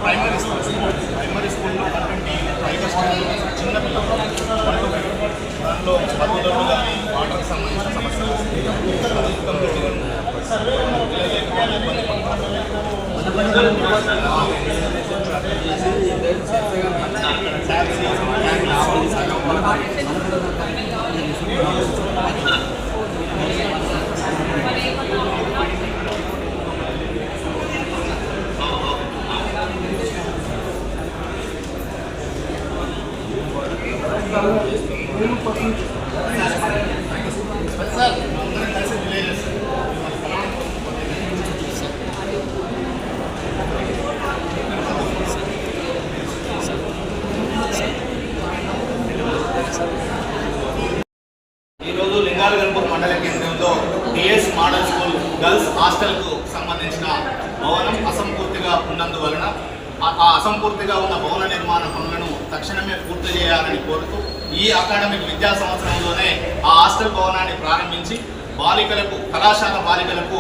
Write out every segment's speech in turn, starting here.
Primary స్కూల్లో చిన్న పిల్లలు దాంట్లో పద్ధతులు కానీ వాటర్కి సంబంధించిన సమస్యలు ఈరోజు లింగాలగన్పూర్ మండల కేంద్రంలో టిఎస్ మోడల్ స్కూల్ గర్ల్స్ హాస్టల్కు సంబంధించిన భవనం అసంపూర్తిగా ఉన్నందువలన ఆ అసంపూర్తిగా ఉన్న భవన నిర్మాణ పనులను తక్షణమే పూర్తి చేయాలని కోరుతూ ఈ అకాడమిక్ విద్యా సంవత్సరంలోనే ఆ హాస్టల్ భవనాన్ని ప్రారంభించి బాలికలకు కళాశాల బాలికలకు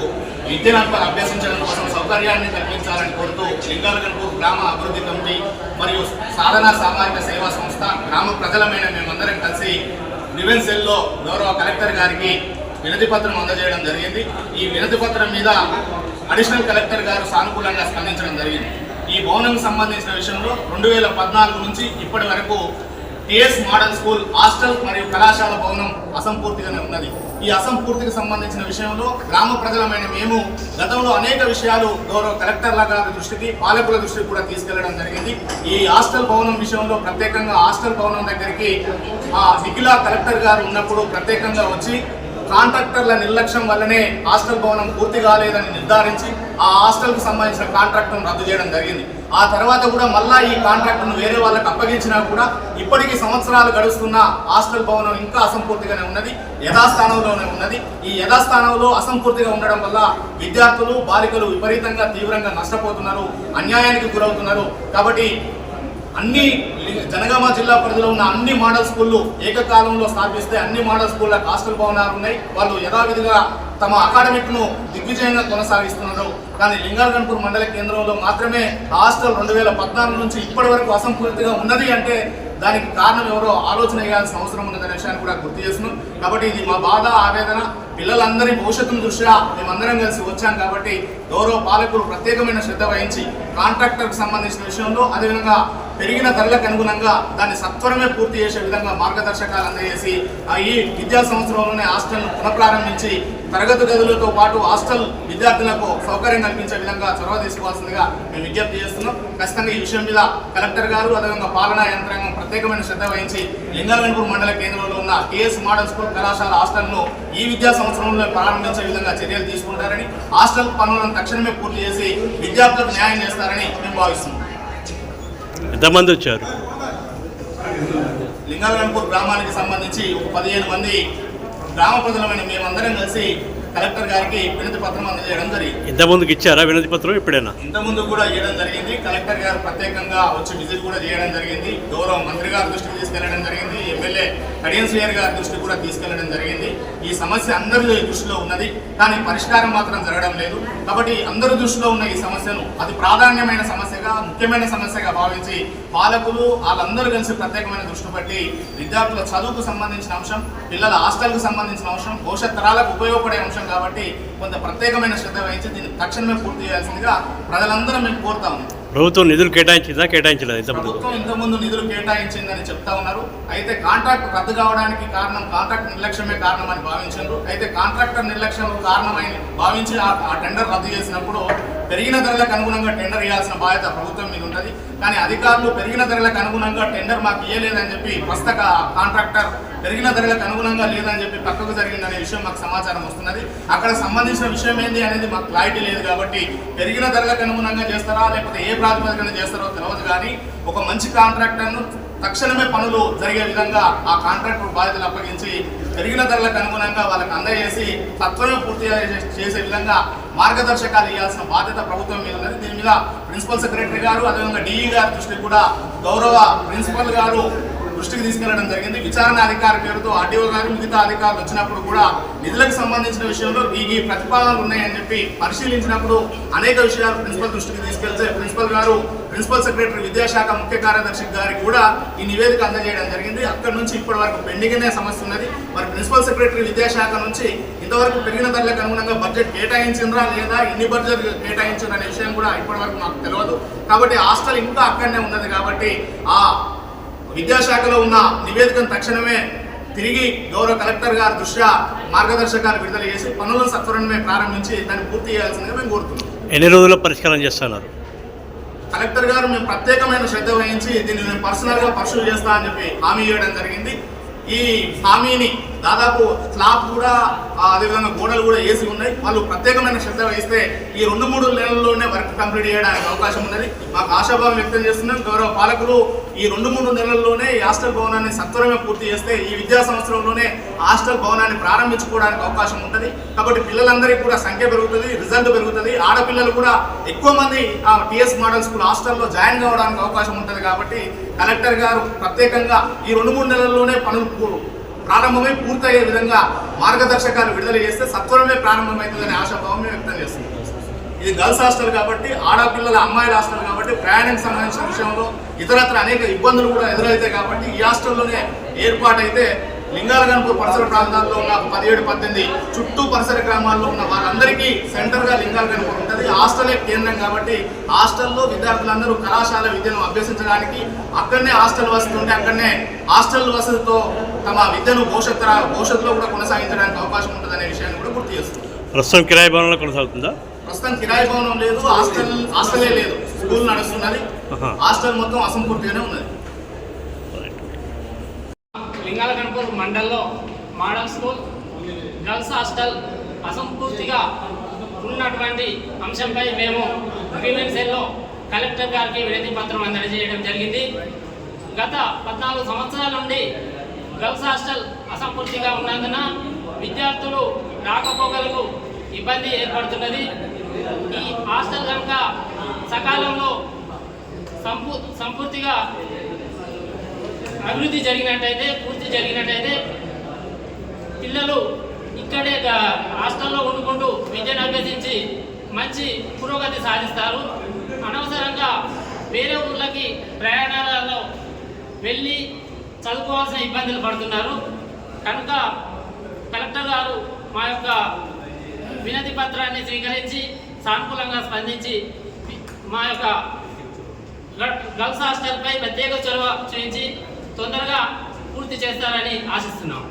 విద్యను అభ్యసించడం కోసం సౌకర్యాన్ని కల్పించాలని కోరుతూ లింగాలగన్పూర్ గ్రామ అభివృద్ధి కమిటీ మరియు సాధనా సామాజిక సేవా సంస్థ గ్రామ ప్రజలమైన మేమందరం కలిసి గ్రీవెన్స్ సెల్లో గౌరవ కలెక్టర్ గారికి వినతి పత్రం అందజేయడం జరిగింది. ఈ వినతి పత్రం మీద అడిషనల్ కలెక్టర్ గారు సానుకూలంగా స్పందించడం జరిగింది. ఈ భవనంకు సంబంధించిన విషయంలో 2014 నుంచి ఇప్పటి వరకు టిఎస్ మోడల్ స్కూల్ హాస్టల్ మరియు కళాశాల భవనం అసంపూర్తిగానే ఉన్నది. ఈ అసంపూర్తికి సంబంధించిన విషయంలో గ్రామ ప్రజలమైన మేము గతంలో అనేక విషయాలు గౌరవ కలెక్టర్ల గారి దృష్టికి పాలకుల దృష్టికి కూడా తీసుకెళ్లడం జరిగింది. ఈ హాస్టల్ భవనం విషయంలో ప్రత్యేకంగా హాస్టల్ భవనం దగ్గరికి నిఖిల కలెక్టర్ గారు ఉన్నప్పుడు ప్రత్యేకంగా వచ్చి కాంట్రాక్టర్ల నిర్లక్ష్యం వల్లనే హాస్టల్ భవనం పూర్తి కాలేదని నిర్ధారించి ఆ హాస్టల్కు సంబంధించిన కాంట్రాక్టును రద్దు చేయడం జరిగింది. ఆ తర్వాత కూడా మళ్ళా ఈ కాంట్రాక్టును వేరే వాళ్ళకి అప్పగించినా కూడా ఇప్పటికీ సంవత్సరాలు గడుస్తున్న హాస్టల్ భవనం ఇంకా అసంపూర్తిగానే ఉన్నది, యథాస్థానంలోనే ఉన్నది. ఈ యథాస్థానంలో అసంపూర్తిగా ఉండడం వల్ల విద్యార్థులు బాలికలు విపరీతంగా తీవ్రంగా నష్టపోతున్నారు, అన్యాయానికి గురవుతున్నారు. కాబట్టి అన్ని జనగామ జిల్లా పరిధిలో ఉన్న అన్ని మోడల్ స్కూళ్ళు ఏకకాలంలో స్థాపిస్తే అన్ని మోడల్ స్కూళ్ళకు హాస్టల్ భవనాలు ఉన్నాయి. వాళ్ళు యథావిధిగా తమ అకాడమిక్ను దిగ్విజయంగా కొనసాగిస్తున్నారు. కానీ లింగాలగన్పూర్ మండల కేంద్రంలో మాత్రమే హాస్టల్ 2014 నుంచి ఇప్పటి వరకు అసంపూర్తిగా ఉన్నది అంటే దానికి కారణం ఎవరో ఆలోచన చేయాల్సిన అవసరం ఉన్నదనే విషయాన్ని కూడా గుర్తు చేస్తున్నాం. కాబట్టి ఇది మా బాధ, ఆవేదన. పిల్లలందరి భవిష్యత్తును దృష్ట్యా మేమందరం కలిసి వచ్చాం. కాబట్టి గౌరవ పాలకులు ప్రత్యేకమైన శ్రద్ధ వహించి కాంట్రాక్టర్కు సంబంధించిన విషయంలో అదేవిధంగా పెరిగిన ధరలకు అనుగుణంగా దాన్ని సత్వరమే పూర్తి చేసే విధంగా మార్గదర్శకాలు అందజేసి ఈ విద్యా సంవత్సరంలోనే హాస్టల్ను పునఃప్రారంభించి తరగతి గదులతో పాటు హాస్టల్ విద్యార్థులకు సౌకర్యం కల్పించే విధంగా చొరవ తీసుకోవాల్సిందిగా మేము విజ్ఞప్తి చేస్తున్నాం. ఖచ్చితంగా ఈ విషయం మీద కలెక్టర్ గారు అదేవిధంగా పాలనా యంత్రాంగం ప్రత్యేకమైన శ్రద్ధ వహించి లింగాలగన్పూర్ మండల కేంద్రంలో ఉన్న టిఎస్ మోడల్ స్కూల్ కళాశాల హాస్టల్ను ఈ విద్యా సంవత్సరంలో ప్రారంభించే విధంగా చర్యలు తీసుకుంటారని, హాస్టల్ పనులను తక్షణమే పూర్తి చేసి విద్యార్థులకు న్యాయం చేస్తారని మేము భావిస్తున్నాం. ఎంతమంది వచ్చారు? లింగాలగన్పూర్ గ్రామానికి సంబంధించి 15 మంది గ్రామ ప్రజలమైన మేమందరం కలిసి కలెక్టర్ గారికి వినతి పత్రం అందజేయడం జరిగింది. ఇంతకుముందుకు ఇచ్చారా వినతి పత్రం? ఇప్పుడేనా? ఇంతకుముందు కూడా చేయడం జరిగింది. కలెక్టర్ గారు ప్రత్యేకంగా వచ్చి విజిట్ కూడా చేయడం జరిగింది. గౌరవ మంత్రి గారి దృష్టికి తీసుకెళ్లడం జరిగింది. ఎమ్మెల్యే కడియం శ్రీహరి గారి దృష్టికి కూడా తీసుకెళ్లడం జరిగింది. ఈ సమస్య అందరి దృష్టిలో ఉన్నది, కానీ పరిష్కారం మాత్రం జరగడం లేదు. కాబట్టి అందరి దృష్టిలో ఉన్న ఈ సమస్యను అది ప్రాధాన్యమైన సమస్యగా, ముఖ్యమైన సమస్యగా భావించి పాలకులు వాళ్ళందరూ కలిసి ప్రత్యేకమైన దృష్టి పెట్టి విద్యార్థుల చదువుకు సంబంధించిన అంశం, పిల్లల హాస్టల్కు సంబంధించిన అంశం, భవిష్యత్ తరాలకు ఉపయోగపడే అంశం కాబట్టి కొంత ప్రత్యేకమైన శ్రద్ధ వహించి దీన్ని తక్షణమే పూర్తి చేయాల్సిందిగా ప్రజలందరూ మేము కోరుతా ఉన్నాం. ప్రభుత్వం నిధులు కేటాయించలేదు? ప్రభుత్వం ఇంతకుముందు నిధులు కేటాయించిందని చెప్తా ఉన్నారు. అయితే కాంట్రాక్ట్ రద్దు కావడానికి కారణం కాంట్రాక్ట్ నిర్లక్ష్యమే కారణం అని భావించారు. అయితే కాంట్రాక్టర్ నిర్లక్ష్యం కారణమని భావించి ఆ టెండర్ రద్దు చేసినప్పుడు పెరిగిన ధరలకు అనుగుణంగా టెండర్ ఇవ్వాల్సిన బాధ్యత ప్రభుత్వం మీద ఉంటుంది. కానీ అధికారులు పెరిగిన ధరలకు అనుగుణంగా టెండర్ మాకు ఇవ్వలేదని చెప్పి ప్రస్తుత కాంట్రాక్టర్ పెరిగిన ధరలకు అనుగుణంగా లేదని చెప్పి పక్కకు జరిగిందనే విషయం మాకు సమాచారం వస్తున్నది. అక్కడ సంబంధించిన విషయం ఏంది అనేది మాకు క్లారిటీ లేదు. కాబట్టి పెరిగిన ధరలకు అనుగుణంగా చేస్తారా లేకపోతే ఏ ప్రాతిపదికన చేస్తారో తెలియదు, కానీ ఒక మంచి కాంట్రాక్టర్ను తక్షణమే పనులు జరిగే విధంగా ఆ కాంట్రాక్టర్ బాధ్యతలు అప్పగించి పెరిగిన ధరలకు అనుగుణంగా వాళ్ళకి అందజేసి తత్వమే పూర్తి చేసే విధంగా మార్గదర్శకాలు ఇవ్వాల్సిన బాధ్యత ప్రభుత్వం మీద ఉన్నది. దీని మీద ప్రిన్సిపల్ సెక్రటరీ గారు, అదేవిధంగా డిఈ గారి దృష్టికి కూడా గౌరవ ప్రిన్సిపల్ గారు దృష్టికి తీసుకెళ్లడం జరిగింది. విచారణ అధికారి పేరుతో ఆర్డీఓ గారు మిగతా అధికారులు వచ్చినప్పుడు కూడా నిధులకు సంబంధించిన విషయంలో ఈ ప్రతిపాదనలు ఉన్నాయని చెప్పి పరిశీలించినప్పుడు అనేక విషయాలు ప్రిన్సిపల్ దృష్టికి తీసుకెళ్తే ప్రిన్సిపల్ గారు ప్రిన్సిపల్ సెక్రటరీ విద్యాశాఖ ముఖ్య కార్యదర్శి గారికి కూడా ఈ నివేదిక అందజేయడం జరిగింది. అక్కడి నుంచి ఇప్పటి వరకు పెండింగ్ అనే సమస్య ఉన్నది. మరి ప్రిన్సిపల్ సెక్రటరీ విద్యాశాఖ నుంచి ఇంతవరకు పెరిగిన ధరలకు అనుగుణంగా బడ్జెట్ కేటాయించిందా లేదా, ఎన్ని బడ్జెట్ కేటాయించారు అనే విషయం కూడా ఇప్పటి వరకు మాకు తెలియదు. కాబట్టి హాస్టల్ ఇంకా అక్కడనే ఉన్నది. కాబట్టి ఆ విద్యాశాఖలో ఉన్న నివేదికను తక్షణమే తిరిగి గౌరవ కలెక్టర్ గారి దృష్ట్యా మార్గదర్శకాలు విడుదల చేసి పనులను సత్వరమే ప్రారంభించి దాన్ని పూర్తి చేయాల్సిందిగా మేము కోరుతున్నాం. ఎన్ని రోజుల్లో పరిష్కారం చేస్తున్నారు? కలెక్టర్ గారు మేము ప్రత్యేకమైన శ్రద్ధ వహించి దీన్ని మేము పర్సనల్గా పర్సూ చేస్తా అని చెప్పి హామీ ఇవ్వడం జరిగింది. ఈ హామీని దాదాపు స్లాబ్ కూడా అదేవిధంగా గోడలు కూడా వేసి ఉన్నాయి. వాళ్ళు ప్రత్యేకమైన శ్రద్ధ వహిస్తే ఈ 2-3 నెలల్లోనే వర్క్ కంప్లీట్ చేయడానికి అవకాశం ఉన్నది. మాకు ఆశాభావం వ్యక్తం చేస్తున్నాం. గౌరవ పాలకులు ఈ 2-3 నెలల్లోనే ఈ హాస్టల్ భవనాన్ని సత్వరమే పూర్తి చేస్తే ఈ విద్యా సంవత్సరంలోనే హాస్టల్ భవనాన్ని ప్రారంభించుకోవడానికి అవకాశం ఉంటుంది. కాబట్టి పిల్లలందరికీ కూడా సంఖ్య పెరుగుతుంది, రిజల్ట్ పెరుగుతుంది. ఆడపిల్లలు కూడా ఎక్కువ మంది టీఎస్ మోడల్ స్కూల్ హాస్టల్లో జాయిన్ కావడానికి అవకాశం ఉంటుంది. కాబట్టి కలెక్టర్ గారు ప్రత్యేకంగా ఈ 2-3 నెలల్లోనే పనులు ప్రారంభమై పూర్తయ్యే విధంగా మార్గదర్శకాలు విడుదల చేస్తే సత్వరమే ప్రారంభమవుతుందనే ఆశాభావం మేము వ్యక్తం చేస్తున్నాం. ఇది గర్ల్స్ హాస్టల్ కాబట్టి, ఆడపిల్లల అమ్మాయిల హాస్టల్ కాబట్టి ప్రయాణానికి సంబంధించిన విషయంలో ఇతరత్ర అనేక ఇబ్బందులు కూడా ఎదురవుతాయి. కాబట్టి ఈ హాస్టల్లోనే ఏర్పాటైతే లింగాలగన్పూర్ పరిసర ప్రాంతాల్లో ఉన్న 17-18 చుట్టూ పరిసర గ్రామాల్లో ఉన్న వారందరికీ సెంటర్గా లింగాలగన్పూర్ ఉంటుంది. హాస్టలే కేంద్రం కాబట్టి హాస్టల్లో విద్యార్థులందరూ కళాశాల విద్యను అభ్యసించడానికి అక్కడనే హాస్టల్ వసతి ఉంటే అక్కడనే హాస్టల్ వసతితో తమ విద్యను భవిష్యత్తులో కూడా కొనసాగించడానికి అవకాశం ఉంటుందనే విషయాన్ని కూడా గుర్తు చేస్తుంది. ప్రస్తుతం కిరాయి భవనంలో కొనసాగుతుందా? ప్రస్తుతం కిరాయి భవనం లేదు, హాస్టలే లేదు, స్కూల్ నడుస్తున్నది. హాస్టల్ మొత్తం అసంపూర్తిగానే ఉన్నది. లింగాలగన్పూర్ మండల్లో మోడల్ స్కూల్ గర్ల్స్ హాస్టల్ అసంపూర్తిగా ఉన్నటువంటి అంశంపై మేము గ్రీవెన్స్ సెల్లో కలెక్టర్ గారికి వినతి పత్రం అందజేయడం జరిగింది. గత 14 సంవత్సరాల నుండి గర్ల్స్ హాస్టల్ అసంపూర్తిగా ఉన్నందున విద్యార్థులు రాకపోకలకు ఇబ్బంది ఏర్పడుతున్నది. ఈ హాస్టల్ కనుక సకాలంలో సంపూర్తిగా అభివృద్ధి పూర్తి జరిగినట్టయితే పిల్లలు ఇక్కడే హాస్టల్లో ఉండుకుంటూ విద్యను అభ్యసించి మంచి పురోగతి సాధిస్తారు. అనవసరంగా వేరే ఊర్లకి ప్రయాణాలలో వెళ్ళి చదువుకోవాల్సిన ఇబ్బందులు పడుతున్నారు. కనుక కలెక్టర్ గారు మా యొక్క వినతి పత్రాన్ని స్వీకరించి సానుకూలంగా స్పందించి మా యొక్క గర్ల్స్ హాస్టల్పై ప్రత్యేక చొరవ చూపించి తొందరగా పూర్తి చేస్తారని ఆశిస్తున్నాం.